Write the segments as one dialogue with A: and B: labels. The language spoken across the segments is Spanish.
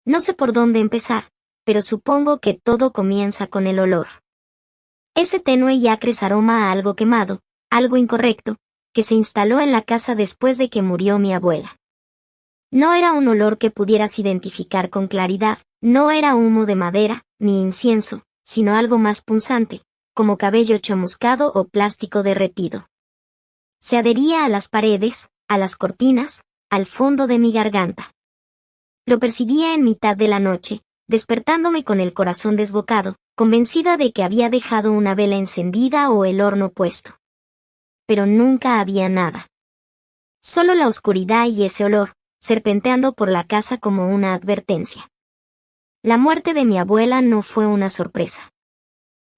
A: No sé por dónde empezar, pero supongo que todo comienza con el olor. Ese tenue y acres aroma a algo quemado, algo incorrecto, que se instaló en la casa después de que murió mi abuela. No era un olor que pudieras identificar con claridad, no era humo de madera, ni incienso, sino algo más punzante, como cabello chamuscado o plástico derretido. Se adhería a las paredes, a las cortinas, al fondo de mi garganta. Lo percibía en mitad de la noche, despertándome con el corazón desbocado, convencida de que había dejado una vela encendida o el horno puesto. Pero nunca había nada. Solo la oscuridad y ese olor, serpenteando por la casa como una advertencia. La muerte de mi abuela no fue una sorpresa.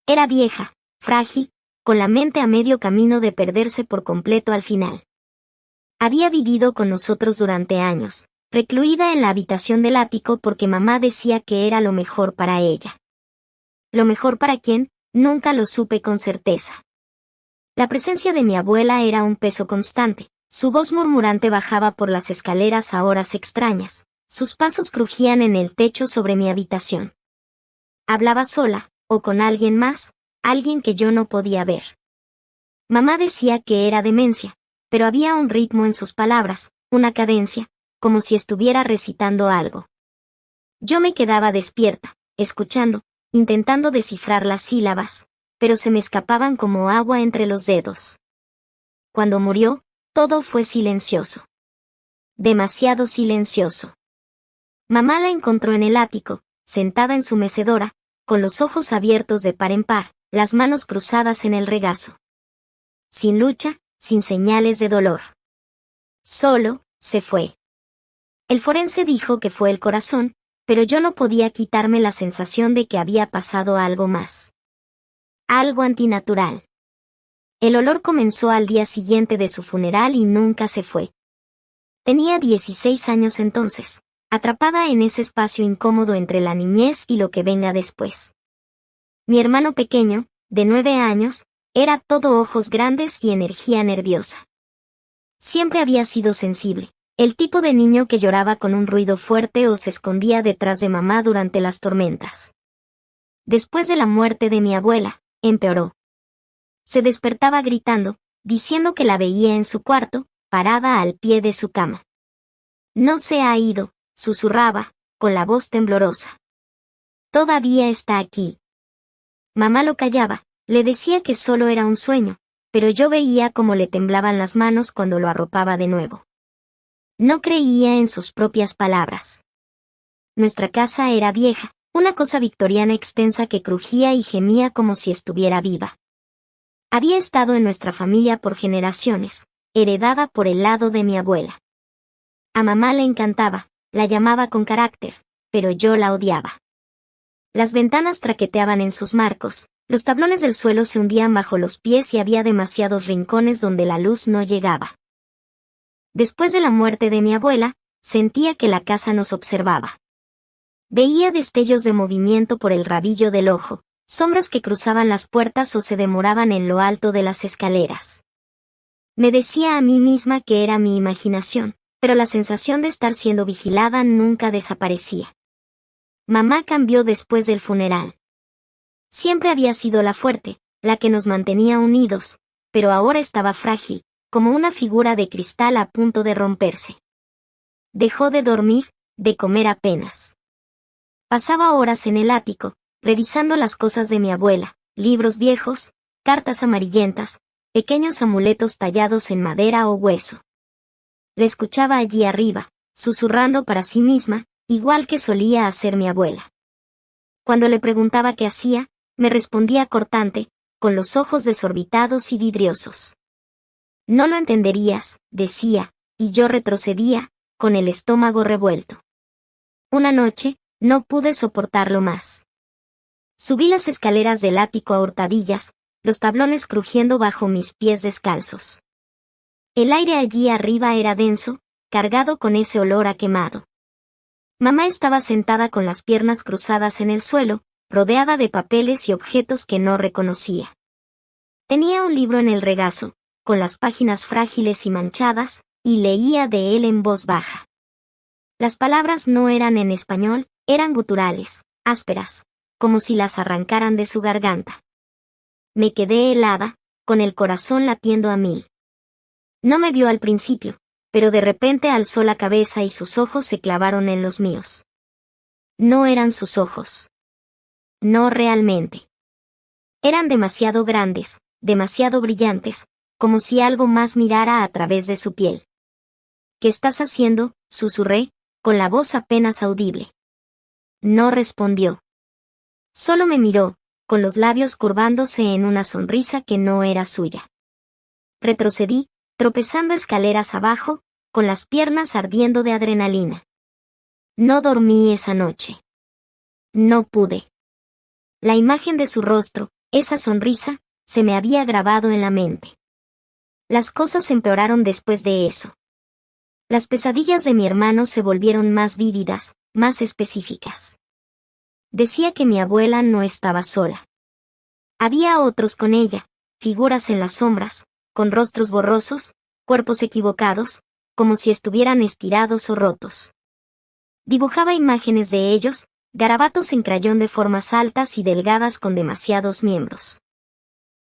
A: Era vieja, frágil, con la mente a medio camino de perderse por completo al final. Había vivido con nosotros durante años, recluida en la habitación del ático porque mamá decía que era lo mejor para ella. ¿Lo mejor para quién? Nunca lo supe con certeza. La presencia de mi abuela era un peso constante, su voz murmurante bajaba por las escaleras a horas extrañas, sus pasos crujían en el techo sobre mi habitación. Hablaba sola, o con alguien más, alguien que yo no podía ver. Mamá decía que era demencia, pero había un ritmo en sus palabras, una cadencia, como si estuviera recitando algo. Yo me quedaba despierta, escuchando, intentando descifrar las sílabas, pero se me escapaban como agua entre los dedos. Cuando murió, todo fue silencioso. Demasiado silencioso. Mamá la encontró en el ático, sentada en su mecedora, con los ojos abiertos de par en par, las manos cruzadas en el regazo. Sin lucha, sin señales de dolor. Solo, se fue. El forense dijo que fue el corazón, pero yo no podía quitarme la sensación de que había pasado algo más. Algo antinatural. El olor comenzó al día siguiente de su funeral y nunca se fue. Tenía 16 años entonces, atrapada en ese espacio incómodo entre la niñez y lo que venga después. Mi hermano pequeño, de 9 años, era todo ojos grandes y energía nerviosa. Siempre había sido sensible, el tipo de niño que lloraba con un ruido fuerte o se escondía detrás de mamá durante las tormentas. Después de la muerte de mi abuela, empeoró. Se despertaba gritando, diciendo que la veía en su cuarto, parada al pie de su cama. No se ha ido, susurraba, con la voz temblorosa. Todavía está aquí. Mamá lo callaba, le decía que solo era un sueño, pero yo veía cómo le temblaban las manos cuando lo arropaba de nuevo. No creía en sus propias palabras. Nuestra casa era vieja, una cosa victoriana extensa que crujía y gemía como si estuviera viva. Había estado en nuestra familia por generaciones, heredada por el lado de mi abuela. A mamá le encantaba, la llamaba con carácter, pero yo la odiaba. Las ventanas traqueteaban en sus marcos, los tablones del suelo se hundían bajo los pies y había demasiados rincones donde la luz no llegaba. Después de la muerte de mi abuela, sentía que la casa nos observaba. Veía destellos de movimiento por el rabillo del ojo, sombras que cruzaban las puertas o se demoraban en lo alto de las escaleras. Me decía a mí misma que era mi imaginación, pero la sensación de estar siendo vigilada nunca desaparecía. Mamá cambió después del funeral. Siempre había sido la fuerte, la que nos mantenía unidos, pero ahora estaba frágil, como una figura de cristal a punto de romperse. Dejó de dormir, de comer apenas. Pasaba horas en el ático, revisando las cosas de mi abuela, libros viejos, cartas amarillentas, pequeños amuletos tallados en madera o hueso. La escuchaba allí arriba, susurrando para sí misma, igual que solía hacer mi abuela. Cuando le preguntaba qué hacía, me respondía cortante, con los ojos desorbitados y vidriosos. No lo entenderías, decía, y yo retrocedía, con el estómago revuelto. Una noche, no pude soportarlo más. Subí las escaleras del ático a hurtadillas, los tablones crujiendo bajo mis pies descalzos. El aire allí arriba era denso, cargado con ese olor a quemado. Mamá estaba sentada con las piernas cruzadas en el suelo, rodeada de papeles y objetos que no reconocía. Tenía un libro en el regazo, con las páginas frágiles y manchadas, y leía de él en voz baja. Las palabras no eran en español, Eran guturales, ásperas, como si las arrancaran de su garganta. Me quedé helada, con el corazón latiendo a mil. No me vio al principio, pero de repente alzó la cabeza y sus ojos se clavaron en los míos. No eran sus ojos. No realmente. Eran demasiado grandes, demasiado brillantes, como si algo más mirara a través de su piel. ¿Qué estás haciendo?, susurré, con la voz apenas audible. No respondió. Solo me miró, con los labios curvándose en una sonrisa que no era suya. Retrocedí, tropezando escaleras abajo, con las piernas ardiendo de adrenalina. No dormí esa noche. No pude. La imagen de su rostro, esa sonrisa, se me había grabado en la mente. Las cosas empeoraron después de eso. Las pesadillas de mi hermano se volvieron más vívidas, más específicas. Decía que mi abuela no estaba sola. Había otros con ella, figuras en las sombras, con rostros borrosos, cuerpos equivocados, como si estuvieran estirados o rotos. Dibujaba imágenes de ellos, garabatos en crayón de formas altas y delgadas con demasiados miembros.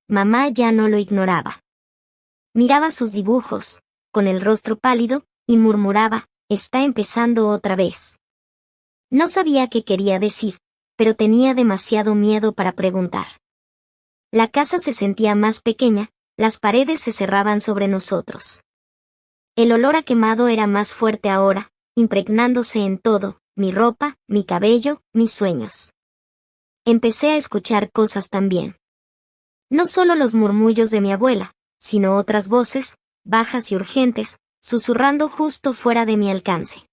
A: Mamá ya no lo ignoraba. Miraba sus dibujos, con el rostro pálido, y murmuraba, está empezando otra vez. No sabía qué quería decir, pero tenía demasiado miedo para preguntar. La casa se sentía más pequeña, las paredes se cerraban sobre nosotros. El olor a quemado era más fuerte ahora, impregnándose en todo, mi ropa, mi cabello, mis sueños. Empecé a escuchar cosas también. No solo los murmullos de mi abuela, sino otras voces, bajas y urgentes, susurrando justo fuera de mi alcance.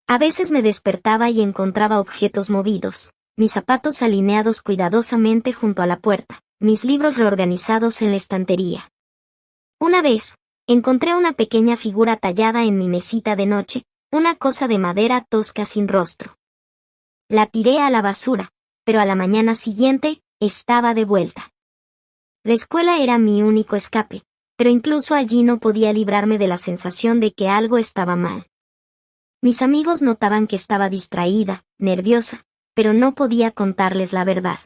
A: A veces me despertaba y encontraba objetos movidos, mis zapatos alineados cuidadosamente junto a la puerta, mis libros reorganizados en la estantería. Una vez, encontré una pequeña figura tallada en mi mesita de noche, una cosa de madera tosca sin rostro. La tiré a la basura, pero a la mañana siguiente, estaba de vuelta. La escuela era mi único escape, pero incluso allí no podía librarme de la sensación de que algo estaba mal. Mis amigos notaban que estaba distraída, nerviosa, pero no podía contarles la verdad.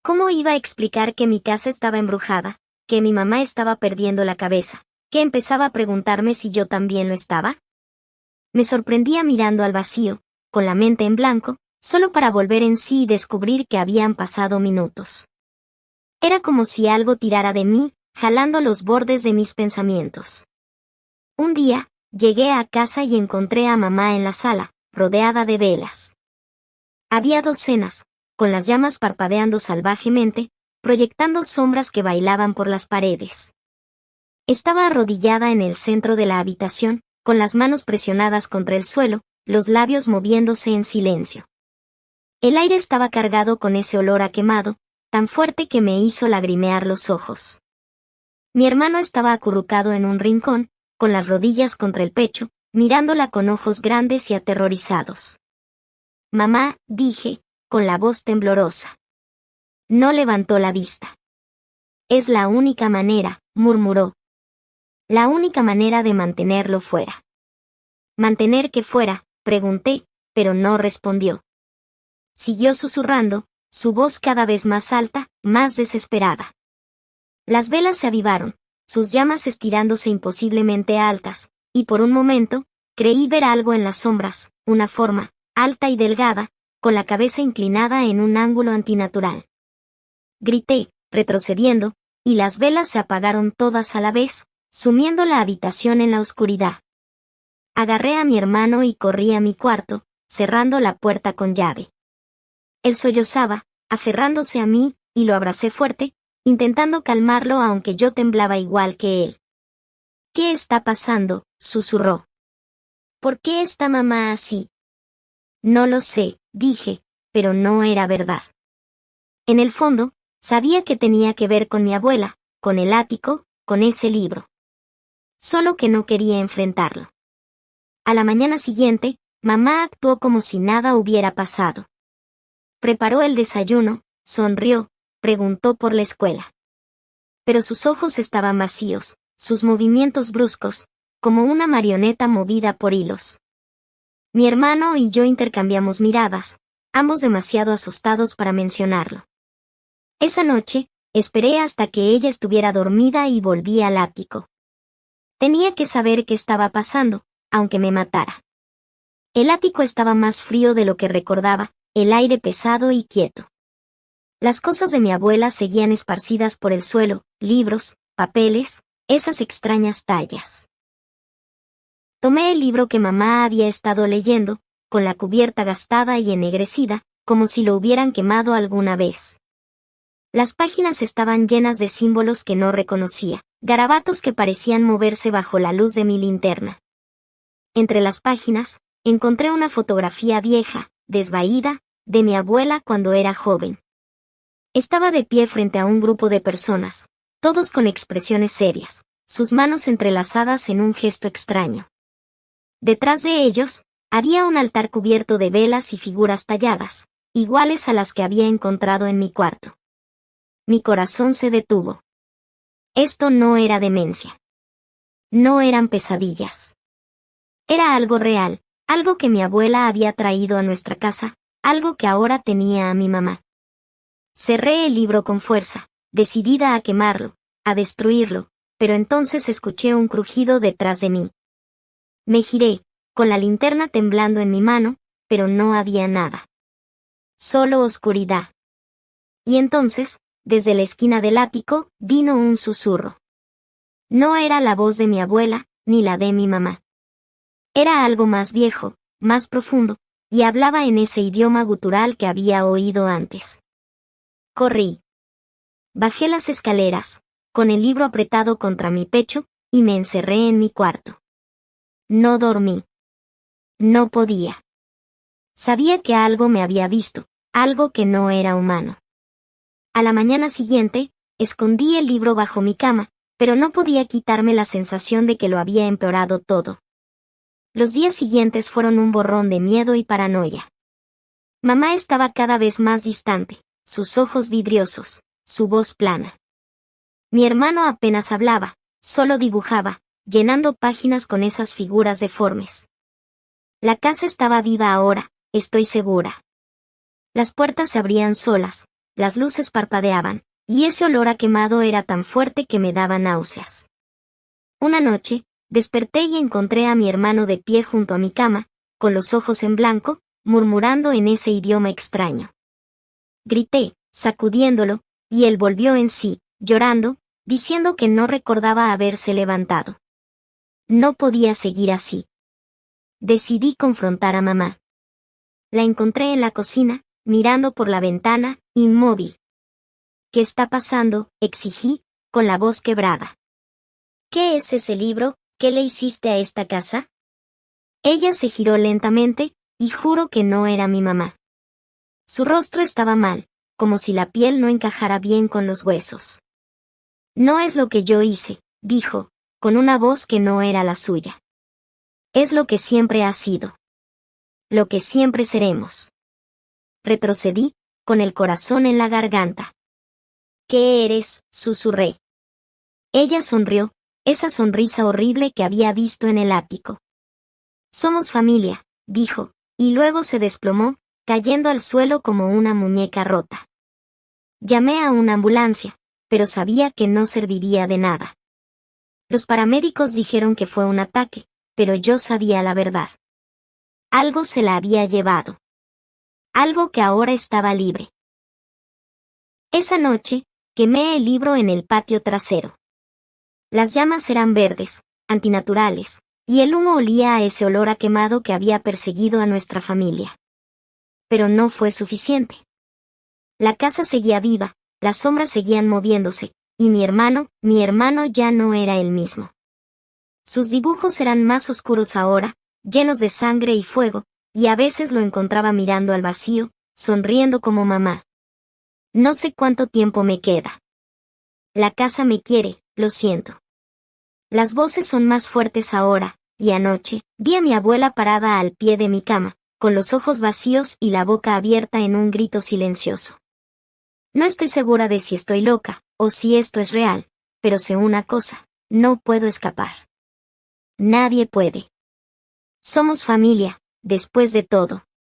A: ¿Cómo iba a explicar que mi casa estaba embrujada, que mi mamá estaba perdiendo la cabeza, que empezaba a preguntarme si yo también lo estaba? Me sorprendía mirando al vacío, con la mente en blanco, solo para volver en sí y descubrir que habían pasado minutos. Era como si algo tirara de mí, jalando los bordes de mis pensamientos. Un día, llegué a casa y encontré a mamá en la sala, rodeada de velas. Había docenas, con las llamas parpadeando salvajemente, proyectando sombras que bailaban por las paredes. Estaba arrodillada en el centro de la habitación, con las manos presionadas contra el suelo, los labios moviéndose en silencio. El aire estaba cargado con ese olor a quemado, tan fuerte que me hizo lagrimear los ojos. Mi hermano estaba acurrucado en un rincón, con las rodillas contra el pecho, mirándola con ojos grandes y aterrorizados. Mamá, dije, con la voz temblorosa. No levantó la vista. Es la única manera, murmuró. La única manera de mantenerlo fuera. ¿Mantener que fuera?, pregunté, pero no respondió. Siguió susurrando, su voz cada vez más alta, más desesperada. Las velas se avivaron, sus llamas estirándose imposiblemente altas, y por un momento, creí ver algo en las sombras, una forma, alta y delgada, con la cabeza inclinada en un ángulo antinatural. Grité, retrocediendo, y las velas se apagaron todas a la vez, sumiendo la habitación en la oscuridad. Agarré a mi hermano y corrí a mi cuarto, cerrando la puerta con llave. Él sollozaba, aferrándose a mí, y lo abracé fuerte, intentando calmarlo aunque yo temblaba igual que él. ¿Qué está pasando?, susurró. ¿Por qué está mamá así? No lo sé, dije, pero no era verdad. En el fondo, sabía que tenía que ver con mi abuela, con el ático, con ese libro. Solo que no quería enfrentarlo. A la mañana siguiente, mamá actuó como si nada hubiera pasado. Preparó el desayuno, sonrió, preguntó por la escuela. Pero sus ojos estaban vacíos, sus movimientos bruscos, como una marioneta movida por hilos. Mi hermano y yo intercambiamos miradas, ambos demasiado asustados para mencionarlo. Esa noche, esperé hasta que ella estuviera dormida y volví al ático. Tenía que saber qué estaba pasando, aunque me matara. El ático estaba más frío de lo que recordaba, el aire pesado y quieto. Las cosas de mi abuela seguían esparcidas por el suelo, libros, papeles, esas extrañas tallas. Tomé el libro que mamá había estado leyendo, con la cubierta gastada y ennegrecida, como si lo hubieran quemado alguna vez. Las páginas estaban llenas de símbolos que no reconocía, garabatos que parecían moverse bajo la luz de mi linterna. Entre las páginas, encontré una fotografía vieja, desvaída, de mi abuela cuando era joven. Estaba de pie frente a un grupo de personas, todos con expresiones serias, sus manos entrelazadas en un gesto extraño. Detrás de ellos, había un altar cubierto de velas y figuras talladas, iguales a las que había encontrado en mi cuarto. Mi corazón se detuvo. Esto no era demencia. No eran pesadillas. Era algo real, algo que mi abuela había traído a nuestra casa, algo que ahora tenía a mi mamá. Cerré el libro con fuerza, decidida a quemarlo, a destruirlo, pero entonces escuché un crujido detrás de mí. Me giré, con la linterna temblando en mi mano, pero no había nada. Solo oscuridad. Y entonces, desde la esquina del ático, vino un susurro. No era la voz de mi abuela, ni la de mi mamá. Era algo más viejo, más profundo, y hablaba en ese idioma gutural que había oído antes. Corrí. Bajé las escaleras, con el libro apretado contra mi pecho, y me encerré en mi cuarto. No dormí. No podía. Sabía que algo me había visto, algo que no era humano. A la mañana siguiente, escondí el libro bajo mi cama, pero no podía quitarme la sensación de que lo había empeorado todo. Los días siguientes fueron un borrón de miedo y paranoia. Mamá estaba cada vez más distante, sus ojos vidriosos, su voz plana. Mi hermano apenas hablaba, solo dibujaba, llenando páginas con esas figuras deformes. La casa estaba viva ahora, estoy segura. Las puertas se abrían solas, las luces parpadeaban, y ese olor a quemado era tan fuerte que me daba náuseas. Una noche, desperté y encontré a mi hermano de pie junto a mi cama, con los ojos en blanco, murmurando en ese idioma extraño. Grité, sacudiéndolo, y él volvió en sí, llorando, diciendo que no recordaba haberse levantado. No podía seguir así. Decidí confrontar a mamá. La encontré en la cocina, mirando por la ventana, inmóvil. ¿Qué está pasando?, exigí, con la voz quebrada. ¿Qué es ese libro? ¿Qué le hiciste a esta casa? Ella se giró lentamente, y juro que no era mi mamá. Su rostro estaba mal, como si la piel no encajara bien con los huesos. No es lo que yo hice, dijo, con una voz que no era la suya. Es lo que siempre ha sido. Lo que siempre seremos. Retrocedí, con el corazón en la garganta. ¿Qué eres?, susurré. Ella sonrió, esa sonrisa horrible que había visto en el ático. Somos familia, dijo, y luego se desplomó, cayendo al suelo como una muñeca rota. Llamé a una ambulancia, pero sabía que no serviría de nada. Los paramédicos dijeron que fue un ataque, pero yo sabía la verdad. Algo se la había llevado. Algo que ahora estaba libre. Esa noche, quemé el libro en el patio trasero. Las llamas eran verdes, antinaturales, y el humo olía a ese olor a quemado que había perseguido a nuestra familia. Pero no fue suficiente. La casa seguía viva, las sombras seguían moviéndose, y mi hermano ya no era el mismo. Sus dibujos eran más oscuros ahora, llenos de sangre y fuego, y a veces lo encontraba mirando al vacío, sonriendo como mamá. No sé cuánto tiempo me queda. La casa me quiere, lo siento. Las voces son más fuertes ahora, y anoche, vi a mi abuela parada al pie de mi cama, con los ojos vacíos y la boca abierta en un grito silencioso. No estoy segura de si estoy loca, o si esto es real, pero sé una cosa, no puedo escapar. Nadie puede. Somos familia, después de todo.